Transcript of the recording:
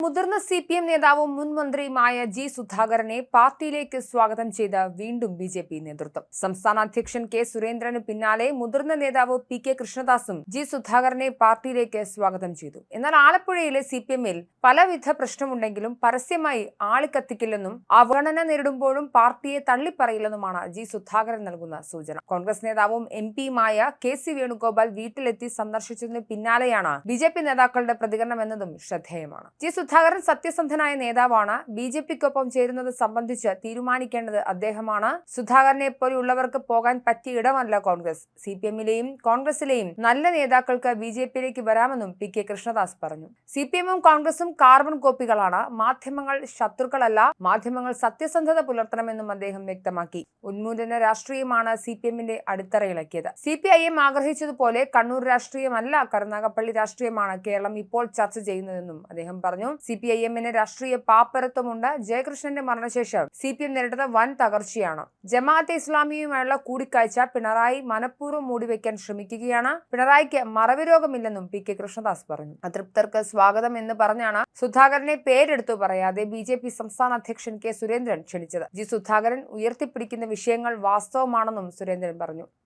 മുതിർന്ന CPM നേതാവും മുൻ മന്ത്രിയുമായ ജി സുധാകരനെ പാർട്ടിയിലേക്ക് സ്വാഗതം ചെയ്ത വീണ്ടും BJP നേതൃത്വം. സംസ്ഥാന അധ്യക്ഷൻ കെ സുരേന്ദ്രന് പിന്നാലെ മുതിർന്ന നേതാവ് PK കൃഷ്ണദാസും ജി സുധാകരനെ പാർട്ടിയിലേക്ക് സ്വാഗതം ചെയ്തു. എന്നാൽ ആലപ്പുഴയിലെ CPM-ൽ പലവിധ പ്രശ്നമുണ്ടെങ്കിലും പരസ്യമായി ആളിക്കത്തിക്കില്ലെന്നും അവഗണന നേരിടുമ്പോഴും പാർട്ടിയെ തള്ളിപ്പറയില്ലെന്നുമാണ് ജി സുധാകരൻ നൽകുന്ന സൂചന. കോൺഗ്രസ് നേതാവും MP-യുമായ KC വേണുഗോപാൽ വീട്ടിലെത്തി സന്ദർശിച്ചതിന് പിന്നാലെയാണ് BJP നേതാക്കളുടെ പ്രതികരണം എന്നതും ശ്രദ്ധേയമാണ്. ജി സുധാകരൻ സത്യസന്ധനായ നേതാവാണ്. BJP-ക്കൊപ്പം ചേരുന്നത് സംബന്ധിച്ച് തീരുമാനിക്കേണ്ടത് അദ്ദേഹമാണ്. സുധാകരനെ പോലെയുള്ളവർക്ക് പോകാൻ പറ്റിയ ഇടമല്ല കോൺഗ്രസ്. CPM-ലെയും കോൺഗ്രസിലെയും നല്ല നേതാക്കൾക്ക് BJP-യിലേക്ക് വരാമെന്നും PK കൃഷ്ണദാസ് പറഞ്ഞു. CPM-ഉം കോൺഗ്രസും കാർബൺ കോപ്പികളാണ്. മാധ്യമങ്ങൾ ശത്രുക്കളല്ല. മാധ്യമങ്ങൾ സത്യസന്ധത പുലർത്തണമെന്നും അദ്ദേഹം വ്യക്തമാക്കി. ഉന്മൂലന രാഷ്ട്രീയമാണ് CPM-ന്റെ അടിത്തറയിളക്കിയത്. CPIM ആഗ്രഹിച്ചതുപോലെ കണ്ണൂർ രാഷ്ട്രീയമല്ല, കരുനാഗപ്പള്ളി രാഷ്ട്രീയമാണ് കേരളം ഇപ്പോൾ ചർച്ച ചെയ്യുന്നതെന്നും അദ്ദേഹം പറഞ്ഞു. CPIM-ന് രാഷ്ട്രീയ പാപ്പരത്വമുണ്ട്. ജയകൃഷ്ണന്റെ മരണശേഷം CPM നേരിടുന്ന വൻ തകർച്ചയാണ്. ജമാഅത്തെ ഇസ്ലാമിയുമായുള്ള കൂടിക്കാഴ്ച പിണറായി മനഃപൂർവ്വം മൂടിവെക്കാൻ ശ്രമിക്കുകയാണ്. പിണറായിക്ക് മറവി രോഗമില്ലെന്നും PK കൃഷ്ണദാസ് പറഞ്ഞു. അതൃപ്തർക്ക് സ്വാഗതം എന്ന് പറഞ്ഞാണ് സുധാകരനെ പേരെടുത്തു പറയാതെ BJP സംസ്ഥാന അധ്യക്ഷൻ കെ സുരേന്ദ്രൻ ക്ഷണിച്ചത്. ജി സുധാകരൻ ഉയർത്തിപ്പിടിക്കുന്ന വിഷയങ്ങൾ വാസ്തവമാണെന്നും സുരേന്ദ്രൻ പറഞ്ഞു.